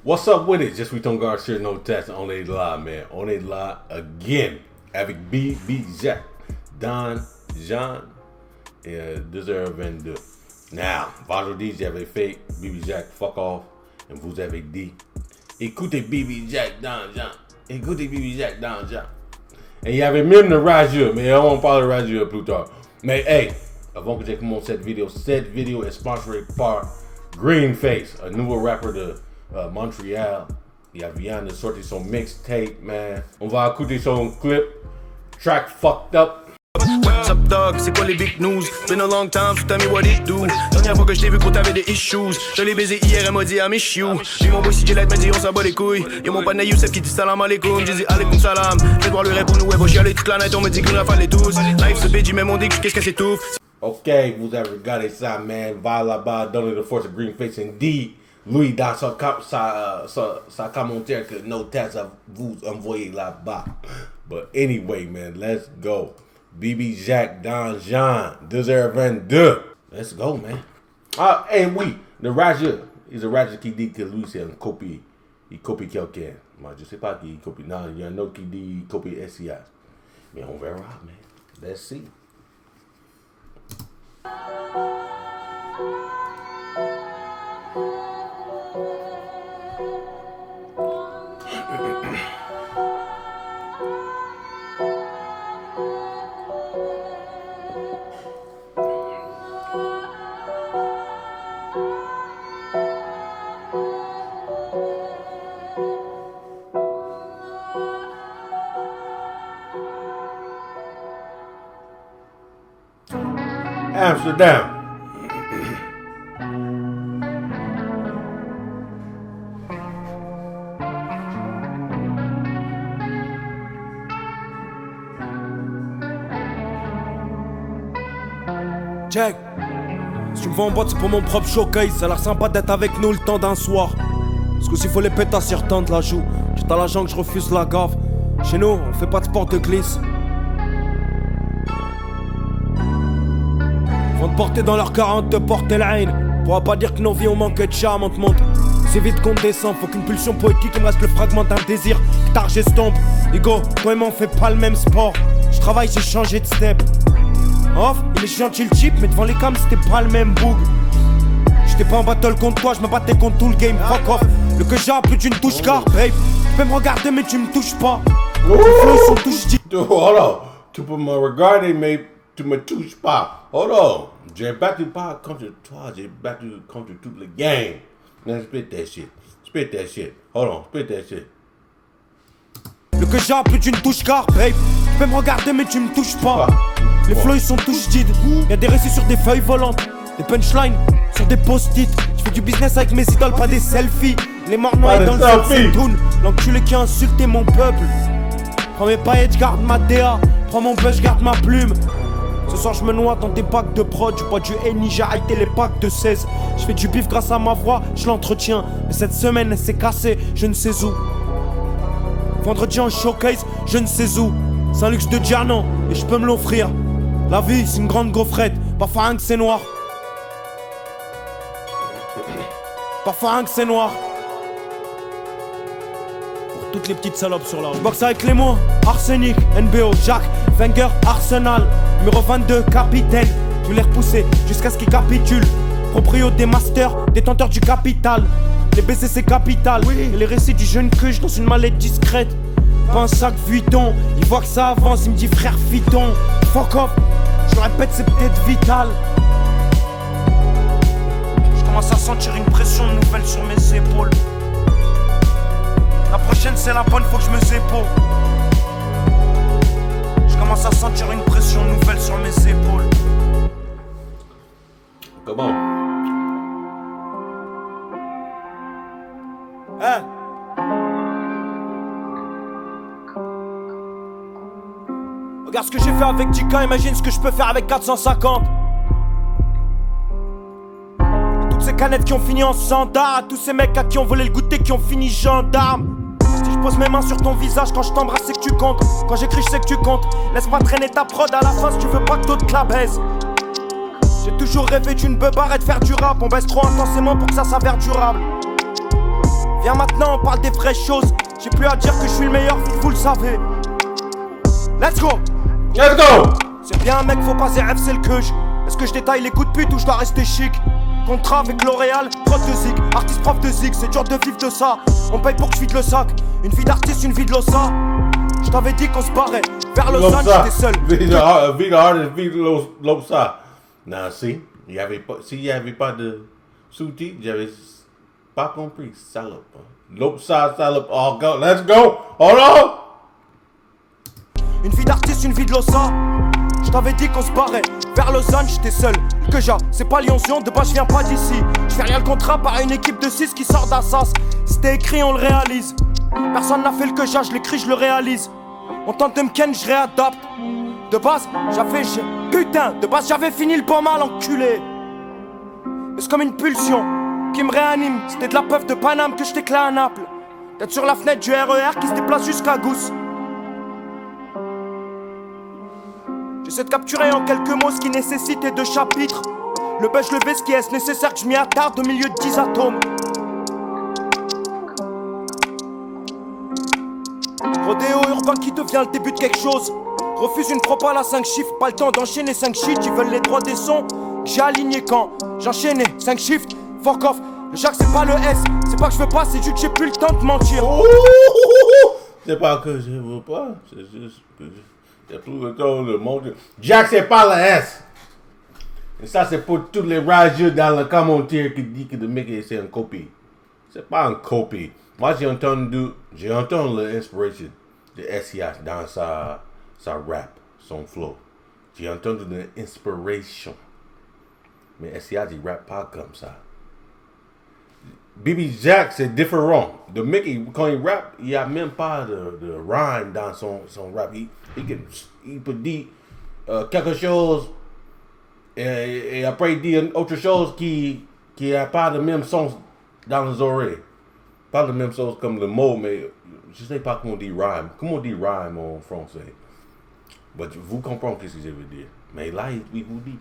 What's up with it? Just we ton Garcia, no test. On est là, man. On est là again. Avec BB Jack, Don, Jean et 2h22. Now, vendredi, j'avais fait BB Jack, fuck off. Et vous avez dit, écoutez BB Jack, Don, Jean. Écoutez BB Jack, Don, Jean. Et il y avait même le Rajur, mais on parle de Rajur plus tard. Mais hey, avant que j'ai commencé cette vidéo est sponsorée par Greenface, un nouveau rapper de Montréal. Il vient de sortir son mixtape, man. On va écouter son clip, track Fucked Up. What's up dog, c'est quoi les big news? Been a long time, tell me what it do. Dernière fois que je t'ai vu, gros t'avais des issues. Je l'ai baisé hier, elle m'a dit I miss you. J'ai mon boy CJ Light m'a dit on s'en bat les couilles. Y'a mon panne Youssef qui dit salam alaikum. J'ai dit alaikum salam. Fais voir le rap pour nous, ouais, va chialer toute la night. On me dit qu'on a fallu tous. Life se BG, même on dit qu'est-ce que c'est tout. Ok, vous avez regardé ça, man. Va là-bas, donnez le force de Greenface. Indeed, lui, dans sa commentaire que no test à vous envoyer là-bas. But anyway, man, let's go. BB Jack, Don Jean, 2h22. Let's go, man. Ah, et oui, le Rajur. Il y a un Rajur qui dit que lui, c'est un copie. Il copie quelqu'un. Moi, je sais pas qui il copie. Non, il y a un autre qui dit qu'il copie SCS. Mais on verra, man. Let's see. Amsterdam. Check. Si tu me vois en boîte, c'est pour mon propre showcase. Ça a l'air sympa d'être avec nous le temps d'un soir. Parce que s'il faut les pétasses, ils retentent la joue. J'ai à la jambe que je refuse la gaffe. Chez nous, on fait pas de sport de glisse. Vont te porter dans leur 40, te porter la haine. Pourra pas dire que nos vies ont manqué de charme, on te montre. C'est vite qu'on descend, faut qu'une pulsion poétique il me reste le fragment d'un désir. Tard j'estompe, Ego, toi et moi on fait pas le même sport. Je travaille, j'ai changé de step. Off, il est gentil le type, mais devant les cams c'était pas le même boug. J'étais pas en battle contre toi, je me battais contre tout le game, fuck off. Le que j'ai a plus d'une touche car, babe. Tu peux me regarder mais tu me touches pas. Les flows sont touches dit. Hold on. Tu peux me regarder mais tu me touches pas. Hold on. J'ai battu pas contre toi, j'ai battu contre toute le game. Now spit that shit. Spit that shit. Hold on, spit that shit. Le que j'ai a plus d'une touche car, babe. Tu peux me regarder mais tu me touches pas. Les flows ils sont tous dides. Y'a des récits sur des feuilles volantes, des punchlines sur des post-it. J'fais du business avec mes idoles, pas des selfies. Les morts noyés dans le selfie. L'enculé qui a insulté mon peuple. Prends mes paillettes, j'garde ma DA. Prends mon buzz, j'garde ma plume. Ce soir je me noie dans des packs de prod. Je bois du Henny, j'ai arrêté les packs de 16. Je fais du bif grâce à ma voix, je l'entretiens. Mais cette semaine elle s'est cassée, je ne sais où. Vendredi en showcase, je ne sais où. C'est un luxe de diamant et je peux me l'offrir. La vie c'est une grande gaufrette, parfois rien que c'est noir. Parfois rien que c'est noir. Pour toutes les petites salopes sur la route. Boxe avec les mots, arsenic, NBO, Jack, Wenger, Arsenal. Numéro 22, capitaine. Je vais les repousser jusqu'à ce qu'ils capitulent. Proprio des masters, détenteurs du capital. Les baisers c'est capital, oui. Et les récits du jeune cuche dans une mallette discrète. Pas un sac Vuitton, il voit que ça avance, il me dit frère Vuitton. Fuck off, je le répète c'est peut-être vital. Je commence à sentir une pression nouvelle sur mes épaules. La prochaine c'est la bonne, faut que je me épaule. Je commence à sentir une pression nouvelle sur mes épaules. Come on. Hein? Regarde ce que j'ai fait avec Tika, imagine ce que je peux faire avec 450. Toutes ces canettes qui ont fini en sandar, à tous ces mecs à qui on volé le goûter qui ont fini gendarme. Si je pose mes mains sur ton visage quand je t'embrasse c'est que tu comptes. Quand j'écris je sais que tu comptes. Laisse pas traîner ta prod à la fin si tu veux pas que d'autres la baisent. J'ai toujours rêvé d'une beubarre et de faire du rap. On baisse trop intensément pour que ça s'avère durable. Viens maintenant, on parle des vraies choses. J'ai plus à dire que je suis le meilleur, vous le savez. Let's go! Let's go! C'est bien mec, faut pas ZF, c'est le queuge. Est-ce que je détaille les coups de pute ou je dois rester chic? Contrat avec L'Oréal, prod de zig, artiste prof de zig, c'est dur de vivre de ça. On paye pour que je vide le sac. Une vie d'artiste, une vie de l'ossa. Je t'avais dit qu'on se barrait vers Lausanne, j'étais seul. Vie d'artiste, vie de l'ossa. Non, s'il n'y avait pas de sous-titres, j'avais pas compris. Salope. L'ossa, salope. Oh, go. Let's go. Hold on. Une vie d'artiste, une vie de l'ossa. Je t'avais dit qu'on se barrait vers Lausanne, j'étais seul. Que c'est pas Lyon-Sion, de base je viens pas d'ici. Je fais rien le contrat par une équipe de 6 qui sort d'Assas. C'était écrit, on le réalise. Personne n'a fait le que je l'écris, je le réalise. On tente de me ken, je réadapte. De base, j'avais fini le pas mal enculé. Mais c'est comme une pulsion qui me réanime. C'était de la puff de Paname que je t'éclate à Naples. D'être sur la fenêtre du RER qui se déplace jusqu'à Gousse. J'essaie de capturer en quelques mots ce qui nécessitait 2 chapitres. Le buzz, le baisse qui est nécessaire que je m'y attarde au milieu de 10 atomes. Rodéo urbain qui devient le début de quelque chose. Refuse une propale à 5 chiffres, pas le temps d'enchaîner 5 shit. Ils veulent les droits des sons, j'ai aligné quand j'enchaînais 5 shifts, fuck off. Le Jacques c'est pas le S, c'est pas que je veux pas, c'est juste que j'ai plus le temps de mentir. C'est pas que je veux pas, c'est juste que j'ai plus le temps de mentir. Jack c'est pas le S. Et ça c'est pour tous les rageux dans le commentaire qui disent que le mec c'est une copie. C'est pas une copie. Moi j'ai entendu l'inspiration de SCH dans sa rap, son flow. J'ai entendu l'inspiration. Mais SCH il rappe pas comme ça. BB Jack c'est différent. The Mickey quand il rappe, il y a même pas de rhyme dans son rap. Il peut dire quelque chose et après il dit autre chose qui a pas le même sens dans les oreilles. Pas la même chose comme le mot, mais je sais pas comment on dit rhyme. Comment on dit rhyme en français? Mais vous comprenez ce que je veux dire. Mais là, il vous dit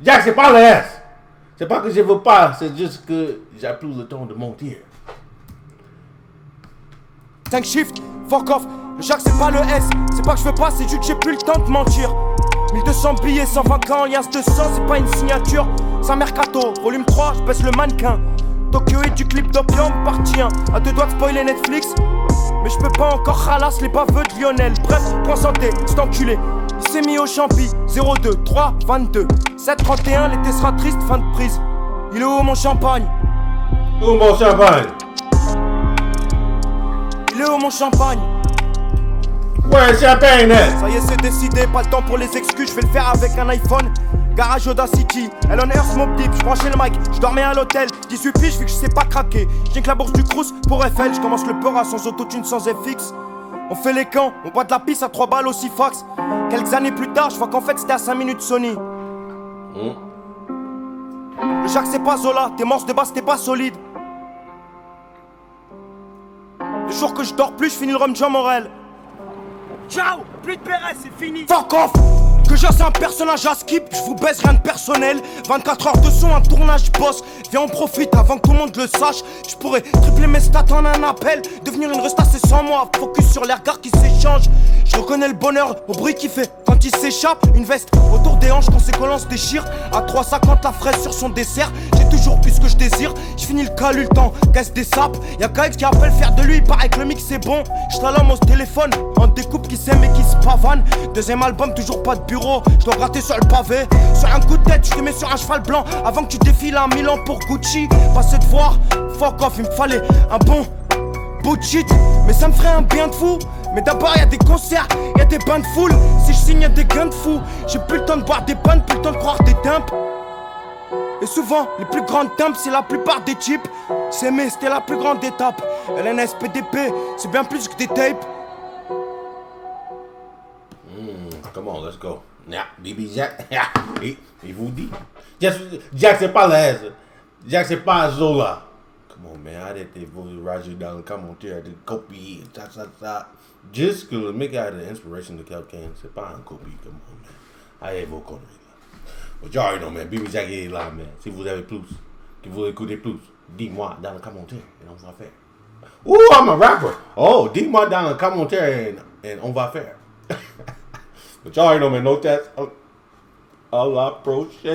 Jack, c'est pas le S. C'est pas que je veux pas, c'est juste que j'ai plus le temps de mentir. 5 shifts, fuck off. Le Jacques c'est pas le S, c'est pas que je veux pas, c'est juste que j'ai plus le temps de mentir. 1200 billets, 120 ans, liasse de sang, c'est pas une signature. C'est un mercato, volume 3, je baisse le mannequin. Tokyo et du clip d'opium, partie 1. À 2 doigts de spoiler Netflix. Mais je peux pas encore ralasse les baveux de Lionel. Bref, point santé, c'est enculé. Il s'est mis au champi, 02, 3, 22 7, 31, l'été sera triste, fin de prise. Il est où mon champagne? Où mon champagne? Il est où mon champagne? Ouais, champagne, hein? Ça y est, c'est décidé, pas le temps pour les excuses, je vais le faire avec un iPhone. Garage Audacity, Elon Earth, Mob Deep, j'branchais le mic, j'dormais à l'hôtel, 18 piges vu que je sais pas craquer. J'ai que la bourse du Crous pour Eiffel, j'commence le Peura sans autotune, sans FX. On fait les camps, on boit de la pisse à 3 balles au Sifax. Quelques années plus tard, j'vois qu'en fait c'était à 5 minutes Sony. Le Jacques c'est pas Zola, tes morses de base t'es pas solide. Le jour que je dors plus, je finis le rhum Jean Morel. Ciao, plus de Pérez, c'est fini. Fuck off. Que c'est un personnage à skip, je vous baisse rien de personnel. 24 heures de son, un tournage boss. Viens on profite avant que tout le monde le sache. Je pourrais tripler mes stats en un appel. Devenir une resta c'est sans moi. Focus sur les regards qui s'échangent. Je reconnais le bonheur au bruit qu'il fait quand il s'échappe. Une veste autour des hanches quand ses collants se déchirent. À 3,50 la fraise sur son dessert. J'ai toujours plus ce que je désire. Je finis le calu le temps, casse des sapes. Y'a KX qui appelle faire de lui, il paraît que le mix c'est bon. J't'allume au téléphone, en découpe qui s'aime et qui se pavane. Deuxième album, toujours pas de bureau. Je dois gratter sur le pavé. Sur un coup de tête, je te mets sur un cheval blanc. Avant que tu défiles à Milan pour Gucci. Passer de voir, fuck off, il me fallait un bon bout de shit. Mais ça me ferait un bien de fou. Mais d'abord y'a des concerts, y'a des bains de foule. Si je signe y'a des gains de fou. J'ai plus le temps de boire des pannes, plus le temps de croire des timpes. Et souvent, les plus grandes timpes, c'est la plupart des types. S'aimer, c'était la plus grande étape. LNS, PDP, c'est bien plus que des tapes. Come on, let's go. Nah, BB Jack, il vous dit. Jack c'est pas l'aise. Jack c'est pas Zola. Come on, man, arrêtez-vous de rager dans le commentaire, de copier, ça. Juste que le mec a de l'inspiration de quelqu'un, c'est pas un copie, come on, man. Arrêtez vos conneries, là. But you already know, man, BB Jack est là, man. Si vous avez plus, que vous écoutez plus, dis-moi dans le commentaire, et on va faire. Ooh, I'm a rapper. Oh, dis-moi dans le commentaire and on va faire. But y'all already know, man. No test. À la prochaine.